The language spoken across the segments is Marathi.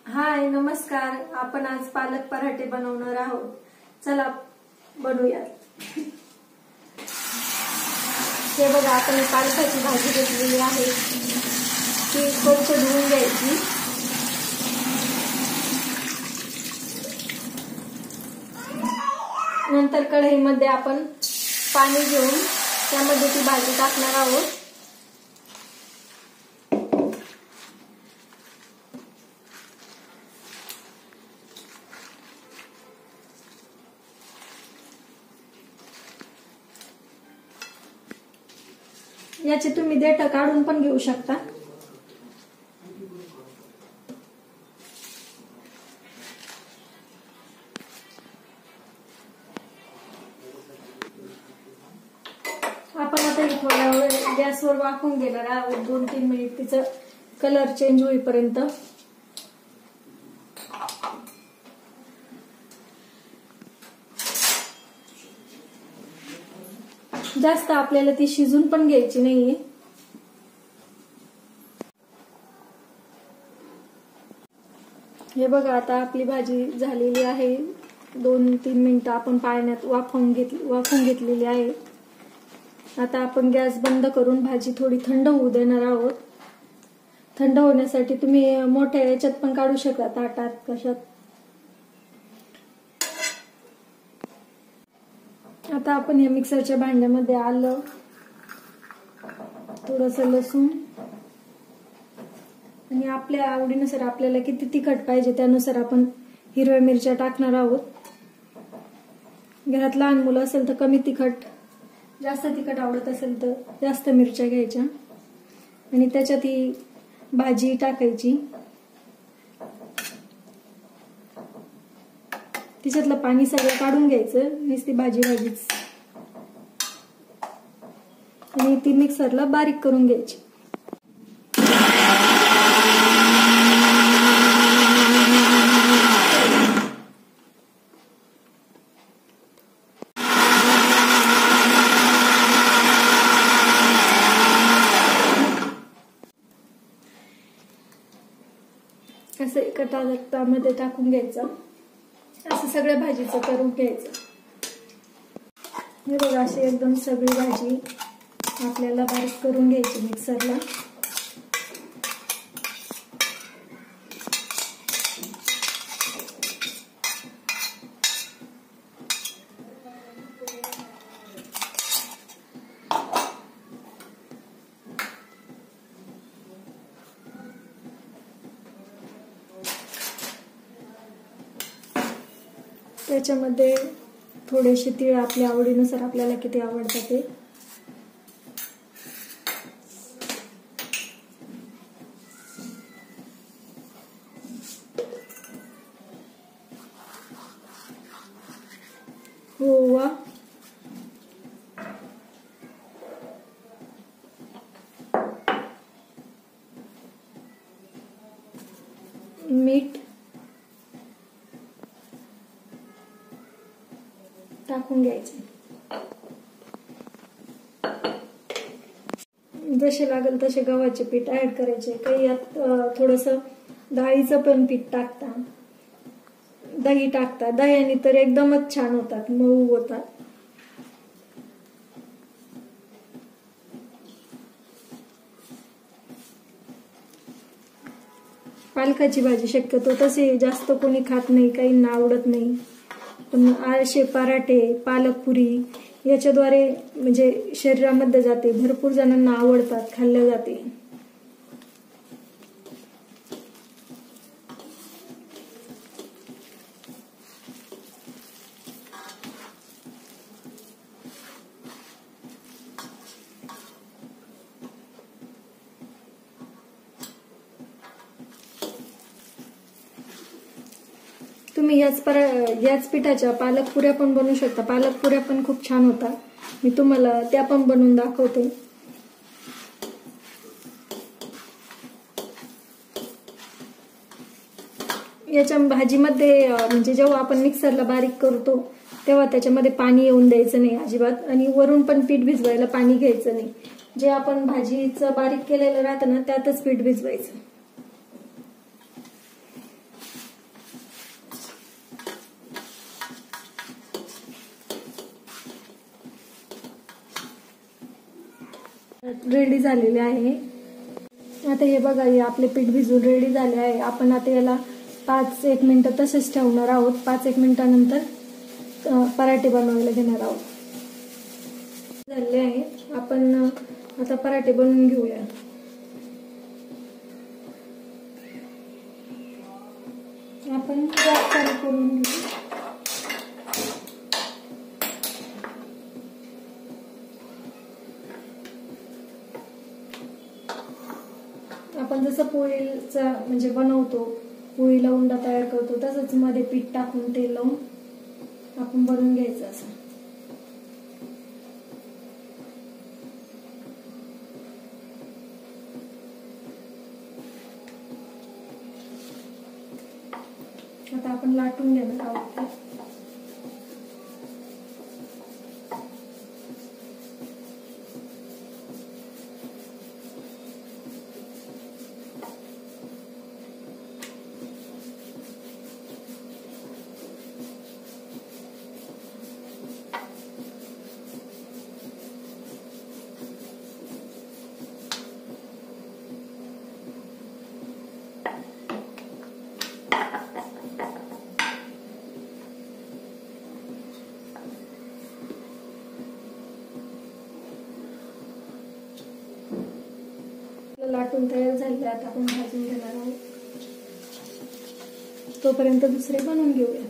हाय नमस्कार. आपण आज पालक पराठे बनवणार आहोत. चला बनवूयात. हे बघा, आपण पालकाची भाजी घेतलेली आहे. ती स्वच्छ धुवून घ्यायची. नंतर कढईमध्ये आपण पाणी घेऊन त्यामध्ये ती भाजी टाकणार आहोत. याचे तुम्ही देठ काढून पण घेऊ शकता. आपण आता थोड्या वेळ गॅसवर वाफवून घेणार आहोत. 2-3 मिनिट तिचं कलर चेंज होईपर्यंत. जास्त आपल्याला ती शिजून पण घ्यायची नाहीये. हे बघा, आता आपली भाजी झालेली आहे. 2-3 मिनिटं आपण पाण्यात वाफवून घेतलेली आहे. आता आपण गॅस बंद करून भाजी थोडी थंड होऊ देणार आहोत. थंड होण्यासाठी तुम्ही मोठ्या याच्यात पण काढू शकता, ताटात कशात. आता आपण या मिक्सरच्या भांड्यामध्ये आलं, थोडंसं लसूण आणि आपल्या आवडीनुसार आपल्याला किती तिखट पाहिजे त्यानुसार आपण हिरव्या मिरच्या टाकणार आहोत. घरात लहान मुलं असेल तर कमी तिखट, जास्त तिखट आवडत असेल तर जास्त मिरच्या घ्यायच्या आणि त्याच्यात ही भाजी टाकायची. तिच्यातलं पाणी सगळं काढून घ्यायचं. नुसती भाजीच आणि ती मिक्सरला बारीक करून घ्यायची. असं एका ताटामध्ये टाकून घ्यायचं. असं सगळ्या भाजीचं करून घ्यायचं. हे बघा, अशी एकदम सगळी भाजी आपल्याला बारीक करून घ्यायची मिक्सरला. त्याच्यामध्ये थोडेसे तीळ आपल्या आवडीनुसार, आपल्याला किती आवडतात ते. ओवा, मीठ टाकून घ्यायचे. जसे लागेल तसे गव्हाचे पीठ ऍड करायचे. काही यात थोडंसं डाळीचं पण पीठ टाकता, दही टाकता. दह्याने तर एकदमच छान होतात, मऊ होतात. पालकाची भाजी शक्यतो तसे जास्त कोणी खात नाही, काहींना आवडत नाही. पण आळशे पराठे, पालकपुरी याच्याद्वारे म्हणजे शरीरामध्ये जाते. भरपूर जणांना आवडतात, खाल्ल्या जाते. तुम्ही याच पिठाच्या पालकपुऱ्या पण बनवू शकता. पालकपुऱ्या पण खूप छान होतात. मी तुम्हाला त्या पण बनवून दाखवते. याच्या भाजीमध्ये म्हणजे जेव्हा आपण मिक्सरला बारीक करतो तेव्हा त्याच्यामध्ये पाणी येऊन द्यायचं नाही अजिबात. आणि वरून पण पीठ भिजवायला पाणी घ्यायचं नाही. जे आपण भाजीचं बारीक केलेलं राहतं ना त्यातच पीठ भिजवायचं. रेडी झालेले आहे. आता हे बघा, हे आपले पीठ भिजून रेडी झाले आहे. आपण आता याला 5-1 मिनिटं तसेच ठेवणार आहोत. 5-1 मिनिटानंतर पराठे बनवायला घेणार आहोत. झाले आहे. आपण आता पराठे बनवून घेऊया. आपण गॅस चालू करून घेऊ. आपण जसं पोळीचा म्हणजे बनवतो, पोळीला उंडा तयार करतो, तसंच मध्ये पीठ टाकून तेल लावून आपण बनवून घ्यायचं असं. आता आपण लाटून घेणार आहोत. लाटून तयार झाले. आता आपण भाजून घेणार आहोत. तोपर्यंत दुसरे बनवून घेऊया.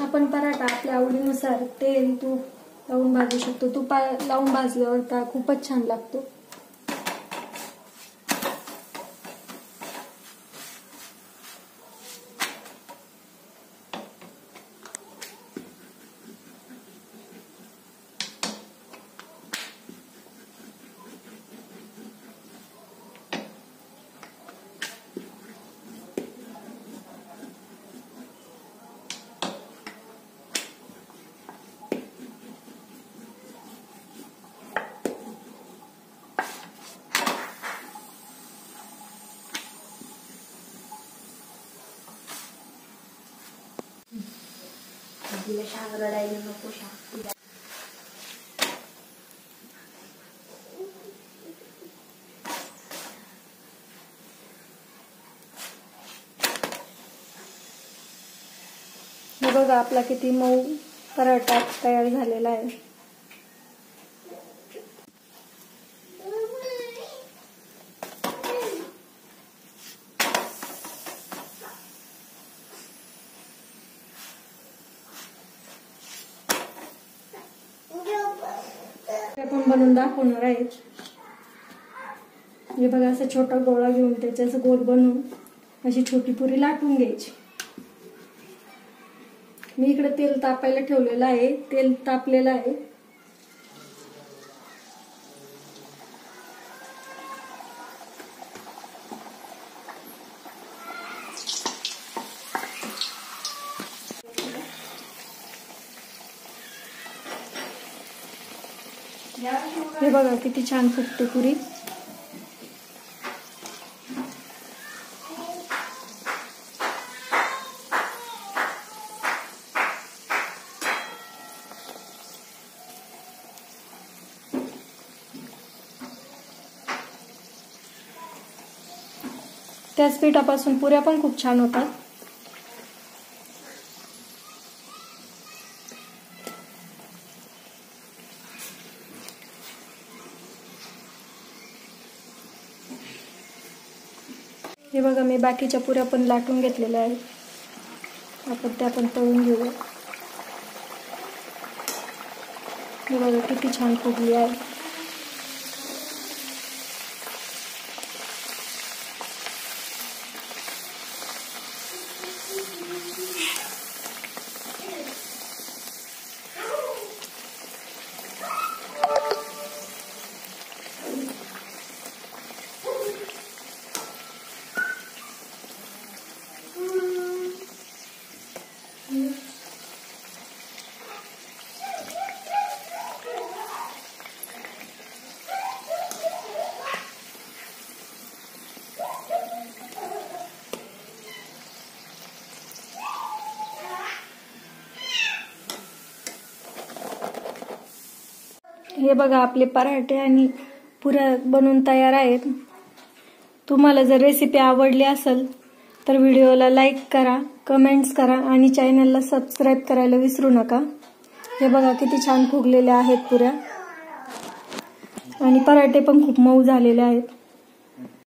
आपण पराठा आपल्या आवडीनुसार तेल तूप लावून भाजू शकतो. तूप लावून भाजल्यावर तर खूपच छान लागतो. तिला शांग रडायला नको. शांग हे बघा, आपला किती मऊ पराठा तयार झालेला आहे. आपण बनवून दाखवणार आहे. हे बघा, असं छोटा गोळा घेऊन त्याच्याच गोल बनवून अशी छोटी पुरी लाटून घ्यायची. मी इकडे तेल तापायला ठेवलेलं आहे. तेल तापलेलं आहे. हे बघा किती छान फुगते पुरी. त्याच पिठापासून पुऱ्या पण खूप छान होतात. हे बघा मी बाकीच्या पुऱ्या पण लाटून घेतलेल्या आहेत. आपण त्या पण तळून घेऊया. हे बघा किती छान फुगली आहे. हे बघा आपले पराठे आणि पुऱ्या बनवून तयार आहेत. तुम्हाला जर रेसिपी आवडली असेल तर व्हिडिओला लाईक करा, कमेंट्स करा आणि चॅनलला सबस्क्राईब करायला विसरू नका. हे बघा किती छान फुगलेले आहेत पुऱ्या आणि पराठे पण खूप मऊ झालेले आहेत.